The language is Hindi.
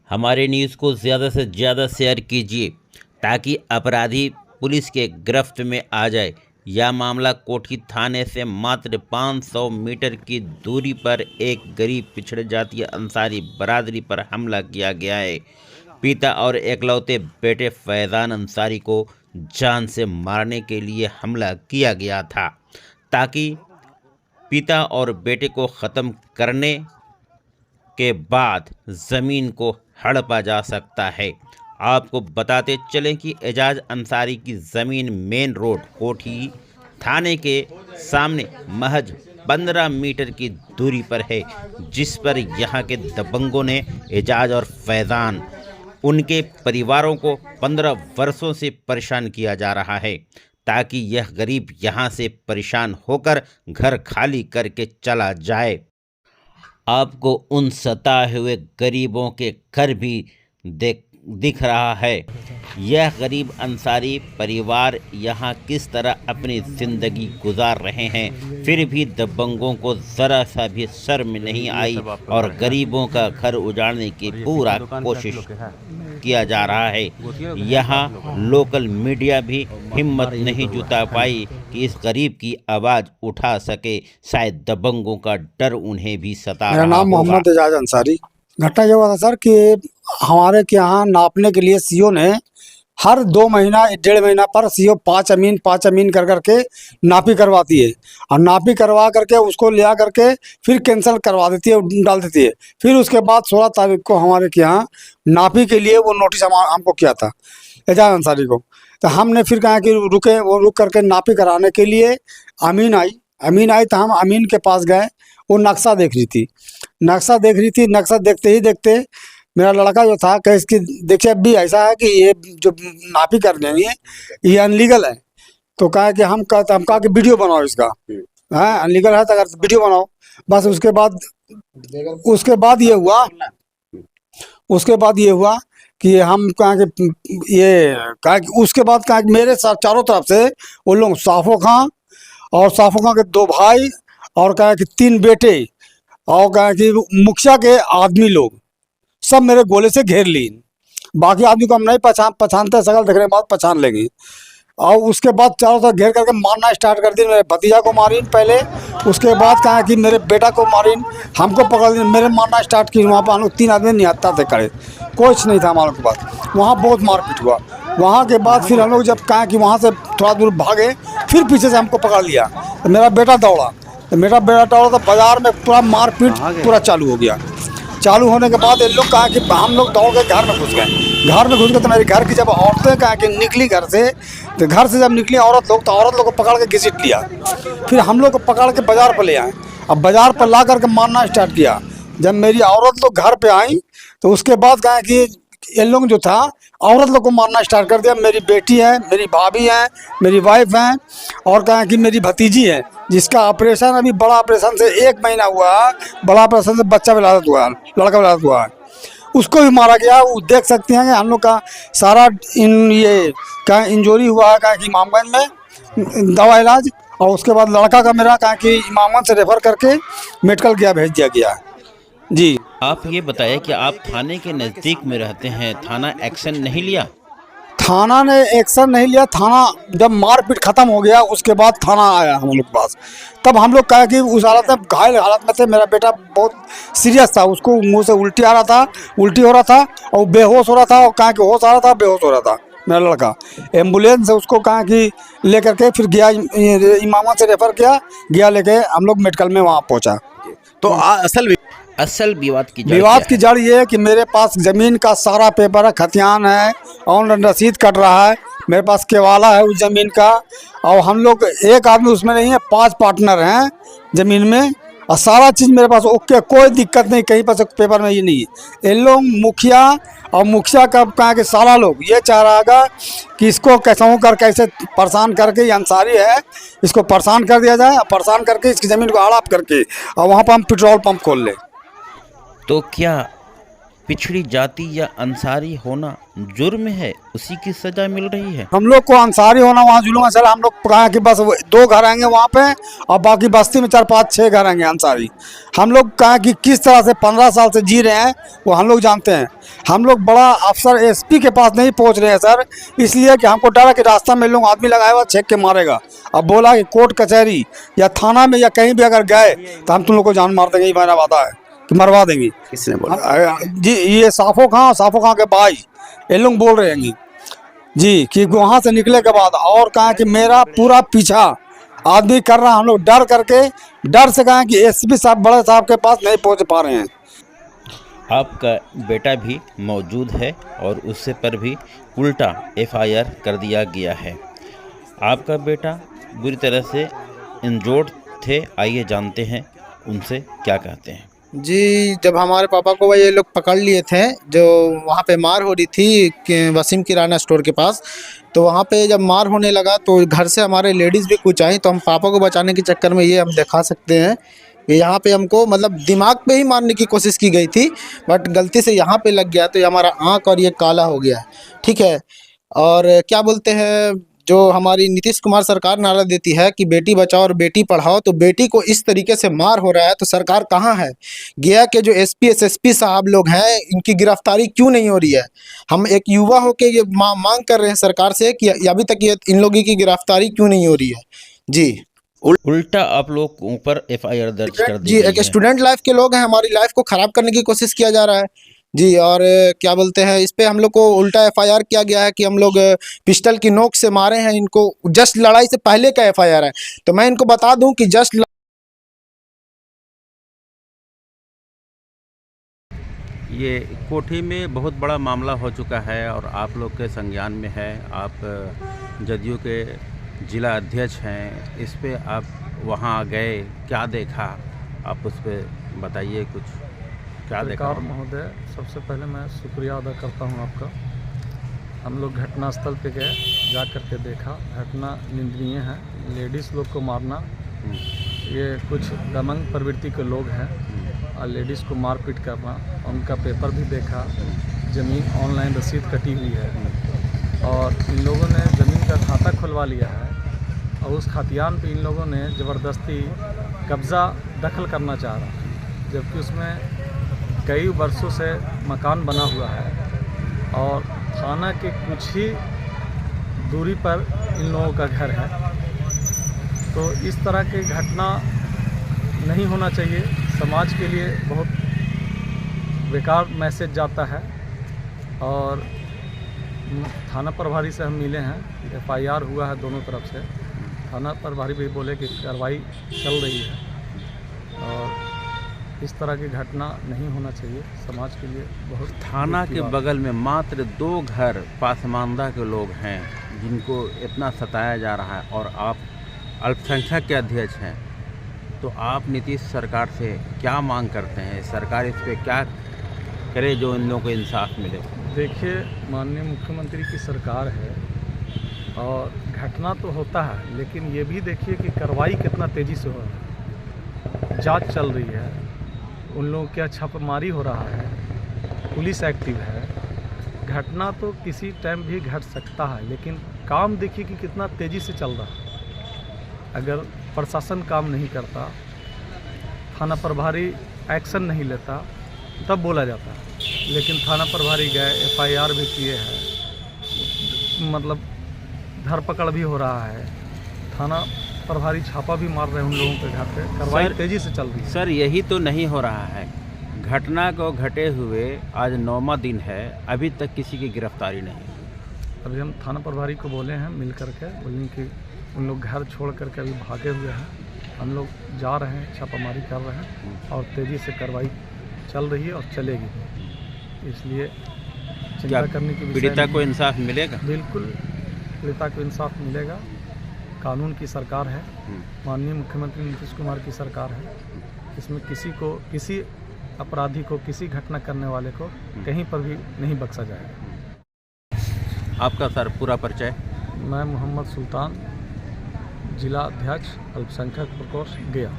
हमारे न्यूज़ को ज़्यादा से ज़्यादा शेयर कीजिए ताकि अपराधी पुलिस के गिरफ्त में आ जाए। यह मामला कोठी थाने से मात्र 500 मीटर की दूरी पर एक गरीब पिछड़ जातीय अंसारी बरादरी पर हमला किया गया है। पिता और एकलौते बेटे फैज़ान अंसारी को जान से मारने के लिए हमला किया गया था ताकि पिता और बेटे को ख़त्म करने के बाद ज़मीन को हड़पा जा सकता है। आपको बताते चलें कि एजाज अंसारी की ज़मीन मेन रोड कोठी थाने के सामने महज 15 मीटर की दूरी पर है, जिस पर यहाँ के दबंगों ने एजाज और फैज़ान उनके परिवारों को 15 वर्षों से परेशान किया जा रहा है ताकि यह गरीब यहाँ से परेशान होकर घर खाली करके चला जाए। आपको उन सताए हुए गरीबों के घर भी दिख रहा है। यह गरीब अंसारी परिवार यहाँ किस तरह अपनी ज़िंदगी गुजार रहे हैं, फिर भी दबंगों को ज़रा सा भी शर्म नहीं आई और गरीबों का घर उजाड़ने की पूरा कोशिश किया जा रहा है। यहाँ लोकल मीडिया भी हिम्मत नहीं जुटा पाई कि इस गरीब की आवाज़ उठा सके। शायद दबंगों का डर उन्हें भी सता रहा होगा। मेरा नाम मोहम्मद एजाज अंसारी। घटना ये हुआ था सर कि हमारे के यहाँ नापने के लिए सीओ ने हर 2 महीना 1.5 महीना पर सीओ 5 अमीन कर करके नापी करवाती है और नापी करवा करके उसको लिया करके फिर कैंसिल करवा देती है, डाल देती है। फिर उसके बाद 16 तारीख को हमारे के यहाँ नापी के लिए वो नोटिस हमको किया था एजाज अंसारी को। तो हमने फिर कहा कि रुके, वो रुक करके नापी कराने के लिए अमीन आई तो हम अमीन के पास गए। वो नक्शा देख रही थी। नक्शा देखते ही देखते मेरा लड़का जो था कह इसकी देखिए अब भी ऐसा है कि ये जो नापी कर रही है ये अनलीगल है। तो कहा कि हम कहा कि वीडियो बनाओ इसका, हाँ अनलीगल है तो अगर वीडियो बनाओ। बस उसके बाद ये हुआ कि हम कहा कि उसके बाद कहा कि मेरे साथ चारों तरफ से वो लोग साफो खां के 2 भाई और कहा कि 3 बेटे और कहा कि मुखिया के आदमी लोग सब मेरे गोले से घेर ली। बाकी आदमी को हम नहीं पहचानते, शकल देखने के बाद पहचान लेंगे। और उसके बाद चारों तरफ घेर करके मारना स्टार्ट कर दी। मेरे भतीजा को मारीन पहले, उसके बाद कहा कि मेरे बेटा को मारीन, हमको पकड़ दी, मेरे मारना स्टार्ट की। वहाँ पर हम लोग 3 आदमी निहत्था थे खड़े, कुछ नहीं था हमारे के पास। वहाँ बहुत मारपीट हुआ। वहाँ के बाद फिर हम लोग जब कहा कि वहाँ से थोड़ा दूर भागे, फिर पीछे से हमको पकड़ लिया। तो मेरा बेटा दौड़ा तो बाजार में पूरा मारपीट पूरा चालू हो गया। चालू होने के बाद ये लोग कहा कि हम लोग दौड़ के घर में घुस गए। तो मेरे घर की जब औरतें कहा कि निकली घर से, तो घर से जब निकली औरत लोग, तो औरत लोग को पकड़ के घसीट लिया। फिर हम लोग को पकड़ के बाजार पर ले आए। अब बाजार पर ला करके मारना स्टार्ट किया। जब मेरी औरत लोग घर पे आई तो उसके बाद कहा कि ये लोग जो था औरत लोग को मारना स्टार्ट कर दिया। मेरी बेटी है, मेरी भाभी है, मेरी वाइफ है और कहा कि मेरी भतीजी है, जिसका ऑपरेशन अभी बड़ा ऑपरेशन से 1 महीना हुआ है। बड़ा ऑपरेशन से बच्चा विलादत हुआ है, लड़का विलादत हुआ है, उसको भी मारा गया। वो देख सकते हैं कि हम लोग का सारा इंजरी हुआ है कहा कि इमामगंज में दवा इलाज। और उसके बाद लड़का का मेरा कहा कि इमामगंज से रेफर करके मेडिकल गया भेज दिया गया जी। आप ये बताइए कि आप थाने के नज़दीक में रहते हैं, थाना एक्शन नहीं लिया? थाना ने एक्शन नहीं लिया। थाना जब मारपीट खत्म हो गया उसके बाद थाना आया हम लोग के पास। तब हम लोग कहा कि उस हालत में घायल हालत में थे। मेरा बेटा बहुत सीरियस था, उसको मुंह से उल्टी हो रहा था और बेहोश हो रहा था। और कहा कि होश आ रहा था, बेहोश हो रहा था मेरा लड़का। एम्बुलेंस से उसको कहा कि लेकर के फिर गया, इमामा से रेफर किया गया, लेके हम लोग मेडिकल में वहाँ पहुँचा। तो असल विवाद की जड़ ये है कि मेरे पास ज़मीन का सारा पेपर है, खतियान है, ऑन रसीद कट रहा है, मेरे पास केवाला है उस ज़मीन का। और हम लोग एक आदमी उसमें नहीं है, 5 पार्टनर हैं ज़मीन में और सारा चीज़ मेरे पास ओके, कोई दिक्कत नहीं, कहीं पर से पेपर में ये नहीं है। इन लोग मुखिया का कहा कि सारा लोग ये चाह रहा है कि इसको कैसे परेशान करके, ये अंसारी है, इसको परेशान कर दिया जाए। परेशान करके इसकी ज़मीन को हड़प करके और वहाँ पर हम पेट्रोल पंप खोल लें। तो क्या पिछड़ी जाति या अंसारी होना जुर्म है, उसी की सजा मिल रही है। हम लोग को अंसारी होना वहाँ जुलूम है सर। हम लोग कहा कि बस 2 घर आएंगे वहाँ पे और बाकी बस्ती में 4, 5, 6 घर आएंगे अंसारी। हम लोग कहा कि किस तरह से 15 साल से जी रहे हैं वो हम लोग जानते हैं। हम लोग बड़ा अफसर एसपी के पास नहीं पहुँच रहे हैं सर, इसलिए कि हमको डर है कि रास्ता में लोग आदमी लगाया हुआ छेक के मारेगा। अब बोला कि कोर्ट कचहरी या थाना में या कहीं भी अगर गए तो हम तुम लोग को जान मार देंगे, ये मेरा वादा है कि मरवा देंगे। किसने बोला? जी ये साफो खां के भाई ये लोग बोल रहे हैं जी कि वहाँ से निकले के बाद और कहा कि मेरा पूरा पीछा आदमी कर रहा। हम लोग डर से कहा कि एसपी साहब बड़े साहब के पास नहीं पहुँच पा रहे हैं। आपका बेटा भी मौजूद है और उससे पर भी उल्टा एफआईआर कर दिया गया है। आपका बेटा बुरी तरह से इंजोर्ड थे, आइए जानते हैं उनसे क्या कहते हैं। जी, जब हमारे पापा को ये लोग पकड़ लिए थे, जो वहाँ पे मार हो रही थी वसीम किराना स्टोर के पास, तो वहाँ पे जब मार होने लगा तो घर से हमारे लेडीज़ भी कुछ आई, तो हम पापा को बचाने के चक्कर में ये हम दिखा सकते हैं कि यहाँ पे हमको मतलब दिमाग पे ही मारने की कोशिश की गई थी, बट गलती से यहाँ पे लग गया तो ये हमारा आँख और ये काला हो गया है। ठीक है, और क्या बोलते हैं, जो हमारी नीतीश कुमार सरकार नारा देती है कि बेटी बचाओ और बेटी पढ़ाओ, तो बेटी को इस तरीके से मार हो रहा है तो सरकार कहाँ है? गया के जो एसपी एसएसपी साहब लोग हैं, इनकी गिरफ्तारी क्यों नहीं हो रही है? हम एक युवा होके ये मांग कर रहे हैं सरकार से कि अभी तक ये इन लोगों की गिरफ्तारी क्यों नहीं हो रही है। जी, उल्टा आप लोग के ऊपर एफआईआर दर्ज कर दी जी, गई एक है। स्टूडेंट लाइफ के लोग हैं, हमारी लाइफ को ख़राब करने की कोशिश किया जा रहा है जी। और क्या बोलते हैं, इस पे हम लोग को उल्टा एफआईआर किया गया है कि हम लोग पिस्टल की नोक से मारे हैं इनको। जस्ट लड़ाई से पहले का एफआईआर है, तो मैं इनको बता दूं कि ये कोठी में बहुत बड़ा मामला हो चुका है और आप लोग के संज्ञान में है। आप जदयू के जिला अध्यक्ष हैं, इस पे आप वहाँ गए, क्या देखा आप उस पर बताइए कुछ, क्या देखा? सरकार महोदय, सबसे पहले मैं शुक्रिया अदा करता हूं आपका। हम लोग घटनास्थल पे गए, जा कर के देखा, घटना निंदनीय है। लेडीज़ लोग को मारना, ये कुछ दमंग प्रवृत्ति के लोग हैं, और लेडीज़ को मारपीट करना। उनका पेपर भी देखा, ज़मीन ऑनलाइन रसीद कटी हुई है और इन लोगों ने ज़मीन का खाता खुलवा लिया है और उस खतियान पे इन लोगों ने ज़बरदस्ती कब्ज़ा दखल करना चाह रहा है, जबकि उसमें कई वर्षों से मकान बना हुआ है और थाना के कुछ ही दूरी पर इन लोगों का घर है। तो इस तरह की घटना नहीं होना चाहिए। समाज के लिए बहुत बेकार मैसेज जाता है। और थाना प्रभारी से हम मिले हैं, एफआईआर हुआ है दोनों तरफ से। थाना प्रभारी भी बोले कि कार्रवाई चल रही है और इस तरह की घटना नहीं होना चाहिए। समाज के लिए बहुत थाना के बगल में मात्र 2 घर पासमानदा के लोग हैं जिनको इतना सताया जा रहा है और आप अल्पसंख्यक के अध्यक्ष हैं, तो आप नीतीश सरकार से क्या मांग करते हैं? सरकार इस पे क्या करे जो इन लोगों को इंसाफ मिले? देखिए, माननीय मुख्यमंत्री की सरकार है और घटना तो होता है, लेकिन ये भी देखिए कि कार्रवाई कितना तेज़ी से हो रहा है। जांच चल रही है, उन लोगों क्या छापेमारी हो रहा है, पुलिस एक्टिव है। घटना तो किसी टाइम भी घट सकता है, लेकिन काम देखिए कि कितना तेज़ी से चल रहा है। अगर प्रशासन काम नहीं करता, थाना प्रभारी एक्शन नहीं लेता, तब बोला जाता है। लेकिन थाना प्रभारी गए, एफआईआर भी किए हैं, मतलब धरपकड़ भी हो रहा है, थाना प्रभारी छापा भी मार रहे हैं उन लोगों के घर पे। कार्रवाई तेज़ी से चल रही है। सर, यही तो नहीं हो रहा है। घटना को घटे हुए आज 9वां दिन है, अभी तक किसी की गिरफ्तारी नहीं। अभी हम थाना प्रभारी को बोले हैं, मिल करके बोलें कि उन लोग घर छोड़ करके अभी भागे हुए हैं। हम लोग जा रहे हैं, छापामारी कर रहे हैं और तेज़ी से कार्रवाई चल रही है और चलेगी। इसलिए चिंता करने की पीड़िता को इंसाफ मिलेगा? बिल्कुल, पीड़िता को इंसाफ मिलेगा। कानून की सरकार है, माननीय मुख्यमंत्री नीतीश कुमार की सरकार है। इसमें किसी अपराधी को, किसी घटना करने वाले को कहीं पर भी नहीं बख्शा जाएगा। आपका सर पूरा परिचय? मैं मोहम्मद सुल्तान, जिला अध्यक्ष अल्पसंख्यक प्रकोष्ठ गया।